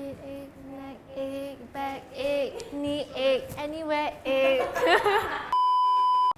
Headache, neck ache, back ache, knee ache, anywhere ache.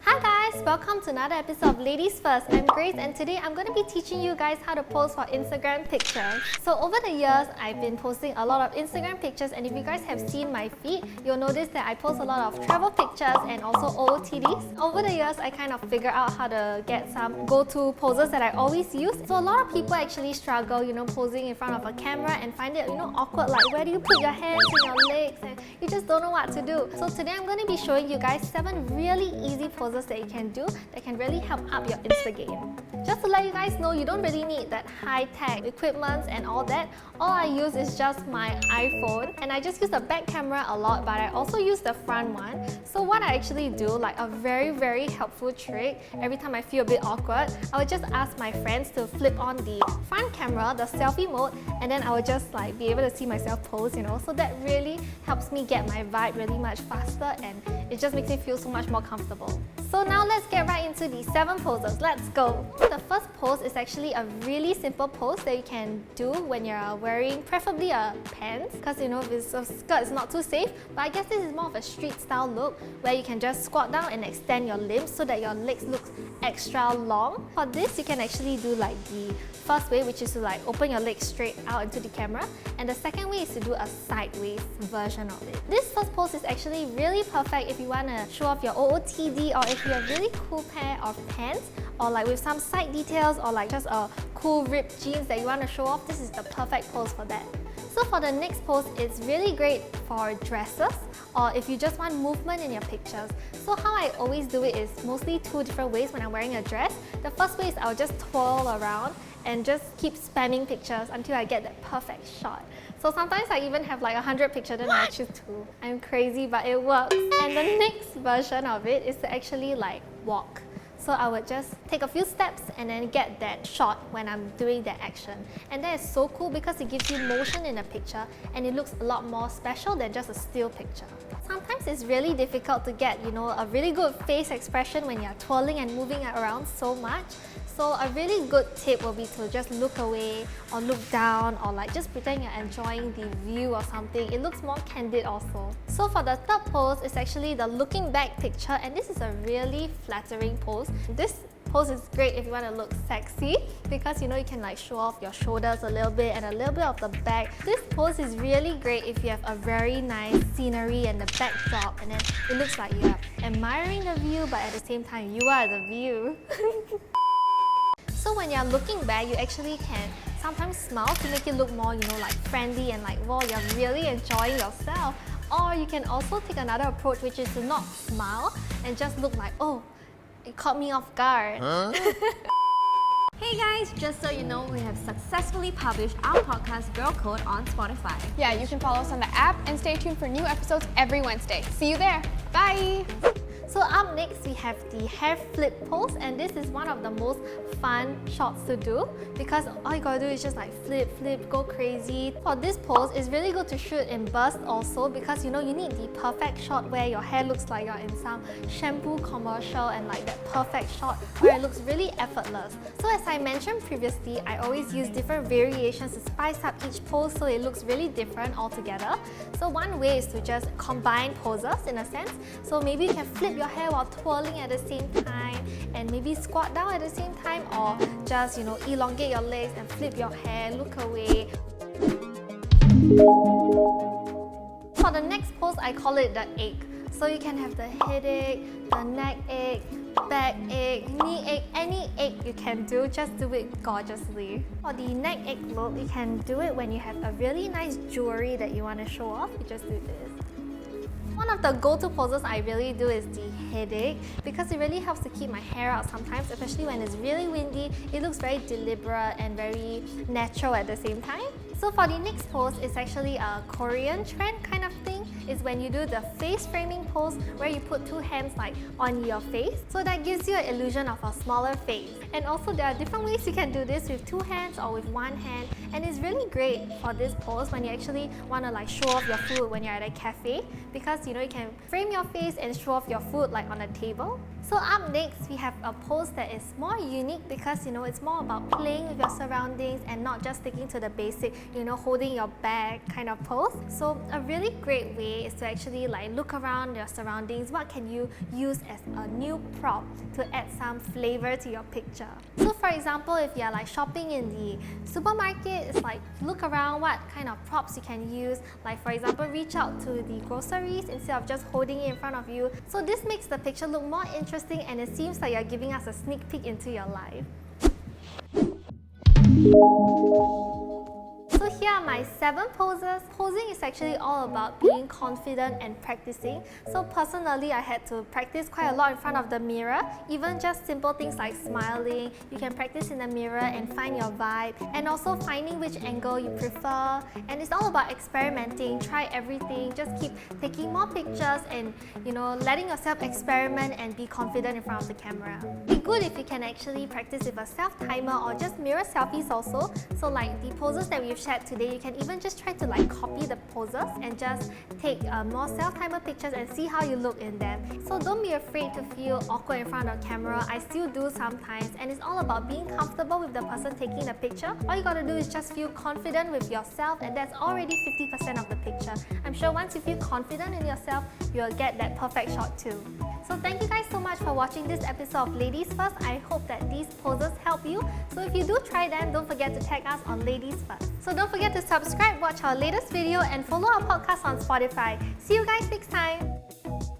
Hi guys, welcome to another episode of Ladies First. I'm Grace and today I'm going to be teaching you guys how to pose for Instagram pictures. So over the years, I've been posting a lot of Instagram pictures, and if you guys have seen my feed, you'll notice that I post a lot of travel pictures and also OOTDs. Over the years, I kind of figured out how to get some go-to poses that I always use. So a lot of people actually struggle, posing in front of a camera and find it, awkward, like where do you put your hands and your legs and you just don't know what to do. So today I'm going to be showing you guys 7 really easy poses that you can do that can really help up your Insta game. Just to let you guys know, you don't really need that high-tech equipment and all that. All I use is just my iPhone, and I just use the back camera a lot, but I also use the front one. So what I actually do, like a very helpful trick, every time I feel a bit awkward, I would just ask my friends to flip on the front camera, the selfie mode, and then I would just be able to see myself pose, so that really helps me get my vibe really much faster, and it just makes me feel so much more comfortable. So now let's get right into the 7 poses. Let's go! The first pose is actually a really simple pose that you can do when you're wearing preferably a pants, because if it's a skirt, it's not too safe. But I guess this is more of a street style look where you can just squat down and extend your limbs so that your legs look extra long. For this, you can actually do like the first way, which is to open your legs straight out into the camera, and the second way is to do a sideways version of it. This first pose is actually really perfect if you want to show off your OOTD, or if you have a really cool pair of pants, or with some side details, or just a cool ripped jeans that you want to show off. This is the perfect pose for that. So for the next pose, it's really great for dresses, or if you just want movement in your pictures. So how I always do it is mostly 2 different ways when I'm wearing a dress. The first way is I'll just twirl around and just keep spamming pictures until I get that perfect shot. So sometimes I even have 100 pictures, then I choose 2. I'm crazy, but it works. And the next version of it is to actually walk. So I would just take a few steps and then get that shot when I'm doing that action. And that is so cool because it gives you motion in the picture and it looks a lot more special than just a still picture. Sometimes it's really difficult to get, a really good face expression when you're twirling and moving around so much. So a really good tip will be to just look away or look down, or just pretend you're enjoying the view or something. It looks more candid also. So for the third pose, it's actually the looking back picture, and this is a really flattering pose. This pose is great if you want to look sexy because you can show off your shoulders a little bit and a little bit of the back. This pose is really great if you have a very nice scenery and the backdrop, and then it looks like you're admiring the view, but at the same time you are the view. So when you're looking back, you actually can sometimes smile to make it look more, friendly and wow, you're really enjoying yourself. Or you can also take another approach, which is to not smile and just look like, oh, it caught me off guard. Huh? Hey guys, just so you know, we have successfully published our podcast Girl Code on Spotify. Yeah, you can follow us on the app and stay tuned for new episodes every Wednesday. See you there. Bye! So up next, we have the hair flip pose, and this is one of the most fun shots to do because all you gotta do is just flip, go crazy. For this pose, it's really good to shoot in bursts also because you need the perfect shot where your hair looks like you're in some shampoo commercial, and that perfect shot where it looks really effortless. So as I mentioned previously, I always use different variations to spice up each pose so it looks really different altogether. So one way is to just combine poses in a sense. So maybe you can flip your hair while twirling at the same time, and maybe squat down at the same time, or just elongate your legs and flip your hair, look away. For the next pose, I call it the ache. So you can have the headache, the neck ache, back ache, knee ache, any ache you can do, just do it gorgeously. For the neck ache look, you can do it when you have a really nice jewelry that you want to show off. You just do this. One of the go-to poses I really do is the headache because it really helps to keep my hair out sometimes, especially when it's really windy. It looks very deliberate and very natural at the same time. So for the next pose, it's actually a Korean trend kind of thing. It's when you do the face framing pose where you put 2 hands on your face. So that gives you an illusion of a smaller face. And also there are different ways you can do this with 2 hands or with 1 hand. And it's really great for this pose when you actually want to show off your food when you're at a cafe, because you can frame your face and show off your food on a table. So up next, we have a pose that is more unique because it's more about playing with your surroundings and not just sticking to the basic, holding your bag kind of pose. So a really great way is to actually look around your surroundings. What can you use as a new prop to add some flavor to your picture? So for example, if you're shopping in the supermarket, it's look around what kind of props you can use. For example, reach out to the groceries instead of just holding it in front of you. So this makes the picture look more interesting and it seems like you're giving us a sneak peek into your life. So here are my 7 poses. Posing is actually all about being confident and practicing. So personally, I had to practice quite a lot in front of the mirror. Even just simple things like smiling, you can practice in the mirror and find your vibe, and also finding which angle you prefer. And it's all about experimenting, try everything, just keep taking more pictures and letting yourself experiment and be confident in front of the camera. Be good if you can actually practice with a self-timer or just mirror selfies also. So the poses that we've shared today, you can even just try to copy the poses and just take more self-timer pictures and see how you look in them. So don't be afraid to feel awkward in front of the camera. I still do sometimes, and it's all about being comfortable with the person taking the picture. All you gotta do is just feel confident with yourself, and that's already 50% of the picture. I'm sure once you feel confident in yourself, you'll get that perfect shot too. So thank you guys so much for watching this episode of Ladies First. I hope that these poses help you. So if you do try them, don't forget to tag us on Ladies First. So don't forget to subscribe, watch our latest video, and follow our podcast on Spotify. See you guys next time!